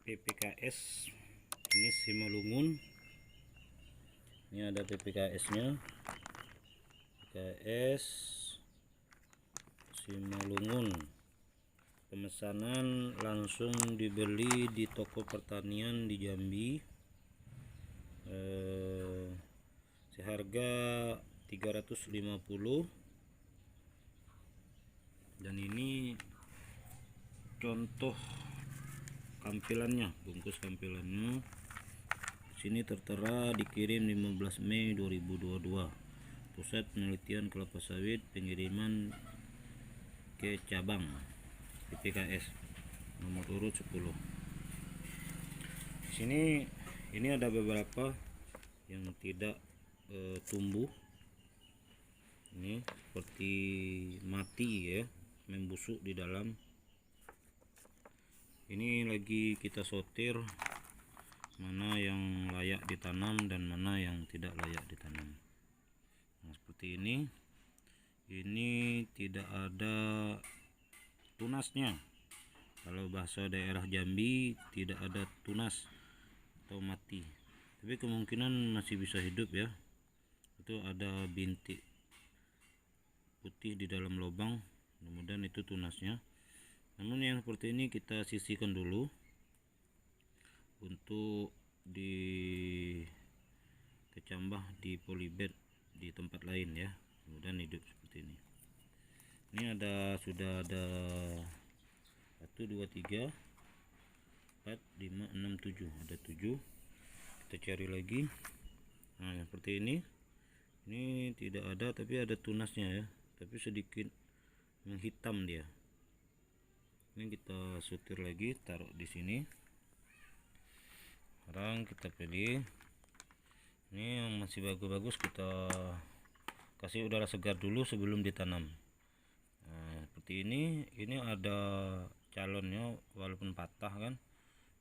PPKS ini Simalungun. Ini ada PPKS nya, PPKS Simalungun. Pemesanan langsung dibeli di toko pertanian di Jambi, seharga 350. Dan ini contoh tampilannya, bungkus tampilannya. Sini tertera dikirim 15 Mei 2022. Pusat Penelitian Kelapa Sawit, pengiriman ke cabang PPKS nomor urut 10. Di sini ini ada beberapa yang tidak tumbuh. Ini seperti mati ya, membusuk di dalam. Ini lagi kita sortir mana yang layak ditanam dan mana yang tidak layak ditanam. Nah, seperti ini tidak ada tunasnya. Kalau bahasa daerah Jambi, tidak ada tunas atau mati, tapi kemungkinan masih bisa hidup ya. Itu ada bintik putih di dalam lubang, kemudian itu tunasnya. Namun yang seperti ini kita sisihkan dulu untuk dikecambah di polybag di tempat lain ya, kemudian hidup seperti ini. Ini sudah ada 1 2 3 4 5 6 7, ada 7. Kita cari lagi. Nah seperti ini tidak ada, tapi ada tunasnya ya, tapi sedikit menghitam dia. Ini kita sortir lagi, taruh di sini. Sekarang kita pilih ini yang masih bagus-bagus, kita kasih udara segar dulu sebelum ditanam. Nah, seperti ini ada calonnya walaupun patah kan,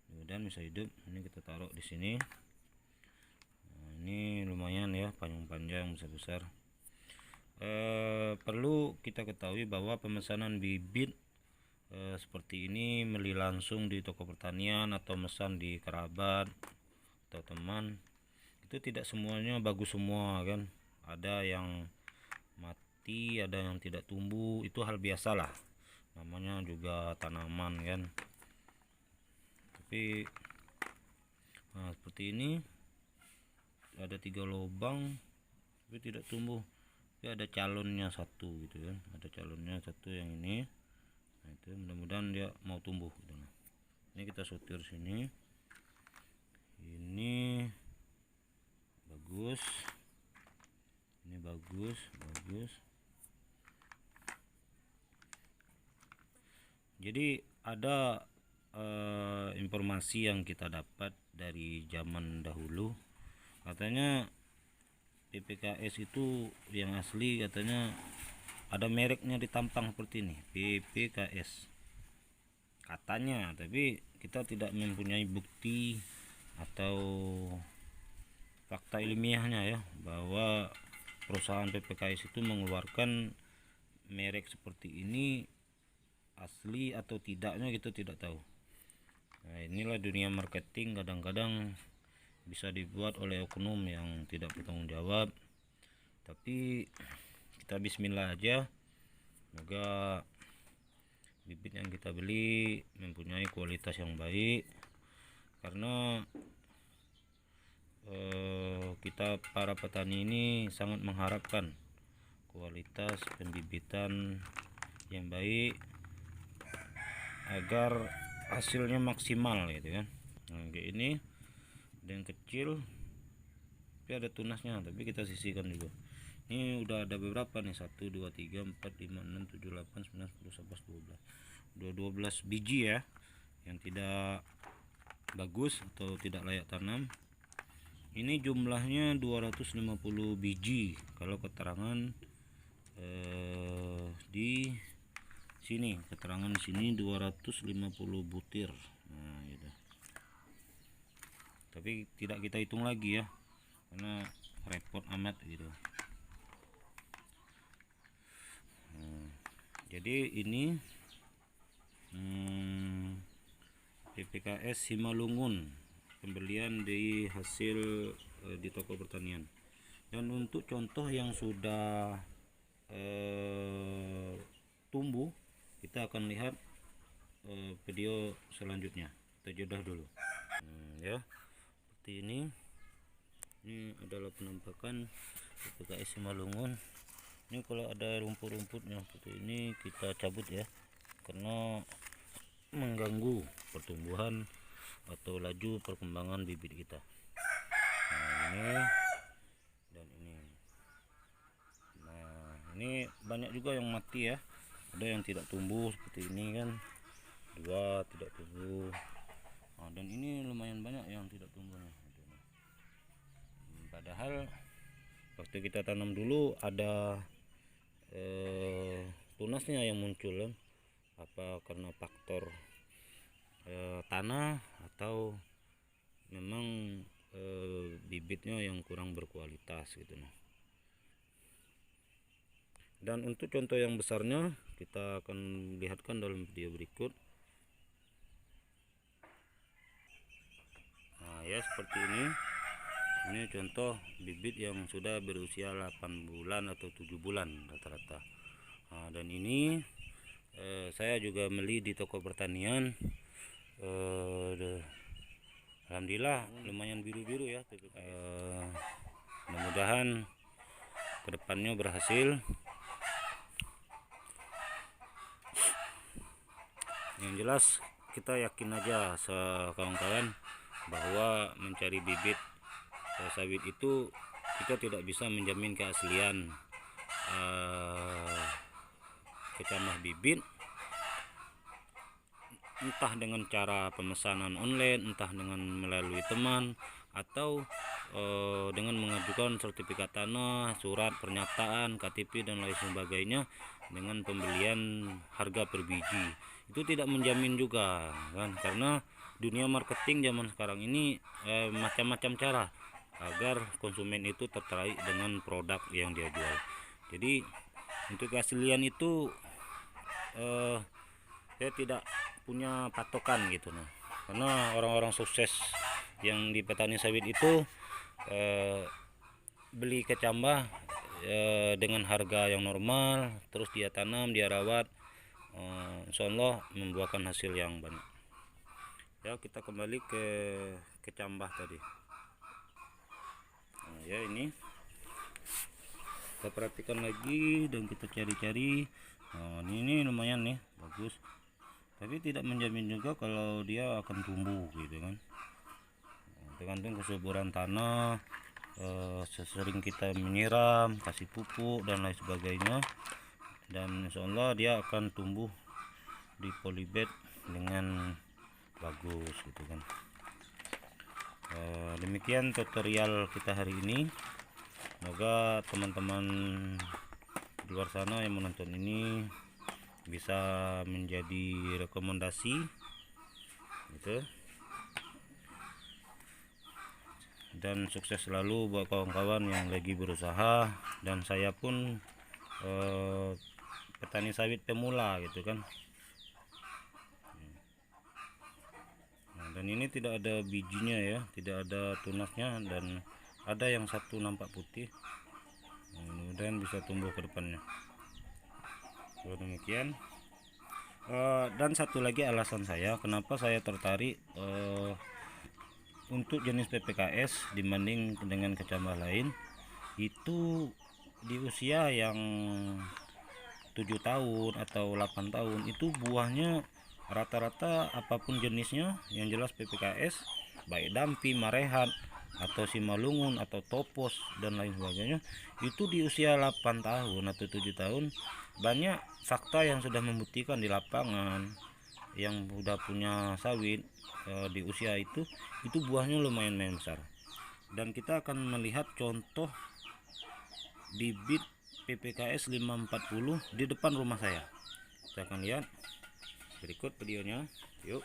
kemudian bisa hidup. Ini kita taruh di sini. Nah, ini lumayan ya, panjang-panjang, besar-besar. Perlu kita ketahui bahwa pemesanan bibit seperti ini beli langsung di toko pertanian atau mesan di kerabat atau teman, itu tidak semuanya bagus semua kan. Ada yang mati, ada yang tidak tumbuh, itu hal biasa lah, namanya juga tanaman kan. Tapi nah, seperti ini ada 3 lubang tapi tidak tumbuh, tapi ada calonnya satu gitu kan, ada calonnya satu yang ini. Nah, itu mudah-mudahan dia mau tumbuh gitu. Ini kita sortir sini. Ini bagus, ini bagus. Jadi ada informasi yang kita dapat dari zaman dahulu, katanya PPKS itu yang asli katanya ada mereknya di tampang seperti ini, PPKS katanya, tapi kita tidak mempunyai bukti atau fakta ilmiahnya ya, bahwa perusahaan PPKS itu mengeluarkan merek seperti ini asli atau tidaknya kita tidak tahu. Nah, inilah dunia marketing, kadang-kadang bisa dibuat oleh oknum yang tidak bertanggung jawab. Tapi kita bismillah aja, semoga bibit yang kita beli mempunyai kualitas yang baik, karena kita para petani ini sangat mengharapkan kualitas pembibitan yang baik agar hasilnya maksimal gitu kan. Nah, kayak ini ada yang kecil tapi ada tunasnya, tapi kita sisihkan dulu. Ini udah ada beberapa nih, 1 2 3 4 5 6 7 8 9 10 11 12, 12 biji ya yang tidak bagus atau tidak layak tanam. Ini jumlahnya 250 biji kalau keterangan di sini, keterangan di sini 250 butir. Nah gitu, tapi tidak kita hitung lagi ya, karena repot amat gitu. Jadi ini PPKS Simalungun, pembelian di hasil di toko pertanian. Dan untuk contoh yang sudah tumbuh, kita akan lihat video selanjutnya. Kita jeda dulu. Ya, seperti ini adalah penampakan PPKS Simalungun. Ini kalau ada rumput-rumputnya seperti ini kita cabut ya, karena mengganggu pertumbuhan atau laju perkembangan bibit kita. Nah, ini dan ini. Nah, ini banyak juga yang mati ya. Ada yang tidak tumbuh seperti ini kan. Dua tidak tumbuh. Nah, dan ini lumayan banyak yang tidak tumbuh. Padahal waktu kita tanam dulu ada tunasnya yang muncul kan. Apa karena faktor tanah atau memang bibitnya yang kurang berkualitas gitu. Dan untuk contoh yang besarnya kita akan lihatkan dalam video berikut. Nah ya, seperti ini contoh bibit yang sudah berusia 8 bulan atau 7 bulan rata-rata. Nah, dan ini saya juga beli di toko pertanian. Alhamdulillah lumayan biru-biru ya. Mudah-mudahan kedepannya berhasil. Yang jelas kita yakin aja kawan-kawan bahwa mencari bibit sawit itu kita tidak bisa menjamin keaslian kecamah bibit, entah dengan cara pemesanan online, entah dengan melalui teman, atau dengan mengajukan sertifikat tanah, surat pernyataan, KTP dan lain sebagainya dengan pembelian harga per biji. Itu tidak menjamin juga kan, karena dunia marketing zaman sekarang ini macam-macam cara agar konsumen itu tertarik dengan produk yang dia jual. Jadi untuk keaslian itu saya tidak punya patokan gitu nah. Karena orang-orang sukses yang di petani sawit itu beli kecambah dengan harga yang normal, terus dia tanam, dia rawat, insya Allah membuahkan hasil yang banyak. Ya, kita kembali ke kecambah tadi. Nah, ya ini kita perhatikan lagi dan kita cari-cari. Nah, ini lumayan nih, bagus. Tapi tidak menjamin juga kalau dia akan tumbuh gitu kan. Tergantung kesuburan tanah, sesering kita menyiram, kasih pupuk dan lain sebagainya. Dan insya Allah dia akan tumbuh di polybag dengan bagus gitu kan. Demikian tutorial kita hari ini. Semoga teman-teman di luar sana yang menonton ini bisa menjadi rekomendasi gitu. Dan sukses selalu buat kawan-kawan yang lagi berusaha, dan saya pun petani sawit pemula gitu kan. Nah, dan ini tidak ada bijinya ya, tidak ada tunasnya, dan ada yang satu nampak putih. Mudah-mudahan bisa tumbuh ke depannya. Demikian. Dan satu lagi alasan saya kenapa saya tertarik untuk jenis PPKS dibanding dengan kecambah lain, itu di usia yang 7 tahun atau 8 tahun itu buahnya rata-rata apapun jenisnya, yang jelas PPKS baik Dampi, Marehat atau Simalungun atau Topos dan lain sebagainya, itu di usia 8 tahun atau 7 tahun banyak fakta yang sudah membuktikan di lapangan yang sudah punya sawit di usia itu buahnya lumayan besar. Dan kita akan melihat contoh bibit PPKS 540 di depan rumah saya. Kita akan lihat berikut videonya. Yuk,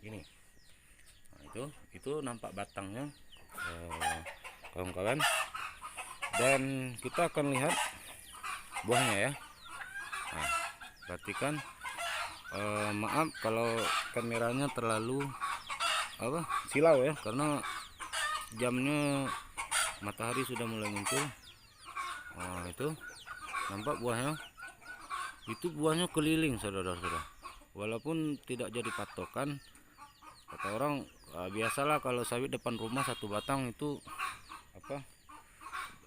ini. Nah, itu nampak batangnya kawan-kawan, dan kita akan lihat buahnya ya. Nah, perhatikan, maaf kalau kameranya terlalu apa silau ya, karena jamnya matahari sudah mulai muncul. Nah, itu nampak buahnya. Itu buahnya keliling saudara-saudara. Walaupun tidak jadi patokan, kata orang biasalah kalau sawit depan rumah satu batang itu apa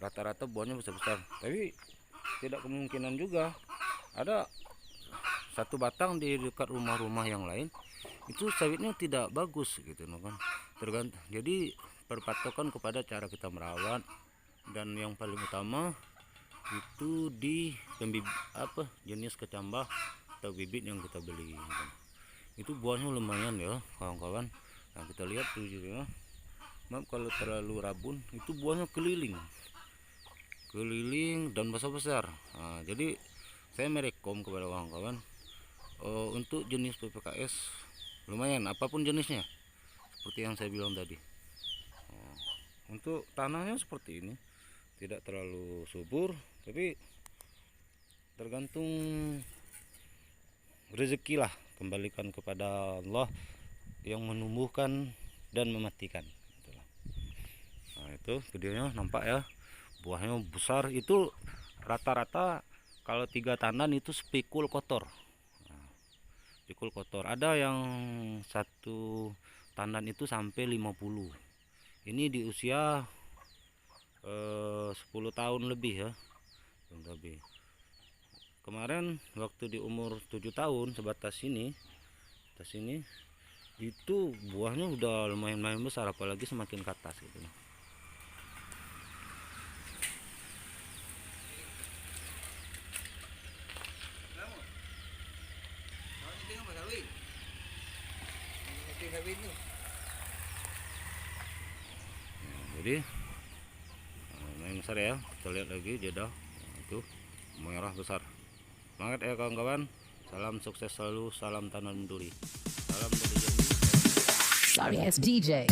rata-rata buahnya besar-besar. Tapi tidak kemungkinan juga ada satu batang di dekat rumah-rumah yang lain itu sawitnya tidak bagus gitu kan. Tergantung. Jadi berpatokan kepada cara kita merawat, dan yang paling utama itu di jenis kecambah atau bibit yang kita beli. Itu buahnya lumayan ya kawan-kawan. Nah, kita lihat tuh ya. Maaf kalau terlalu rabun, itu buahnya keliling dan besar-besar. Nah, jadi saya merekom kepada kawan-kawan untuk jenis PPKS lumayan apapun jenisnya, seperti yang saya bilang tadi. Untuk tanahnya seperti ini, tidak terlalu subur, tapi tergantung rezeki lah, kembalikan kepada Allah yang menumbuhkan dan mematikan. Nah, itu videonya nampak ya, buahnya besar. Itu rata-rata kalau 3 tandan itu spikul kotor. Spikul kotor. Ada yang satu tandan itu sampai 50. Ini di usia 10 tahun lebih ya, lebih. Kemarin waktu di umur 7 tahun sebatas ini, itu buahnya udah lumayan besar, apalagi semakin ke atas gitu. Jadi lumayan besar ya, kita lihat lagi jeda. Itu merah besar. Semangat ya kawan-kawan, salam sukses selalu, salam tanam duri, salam dari Jambi. Sorry, it's DJ.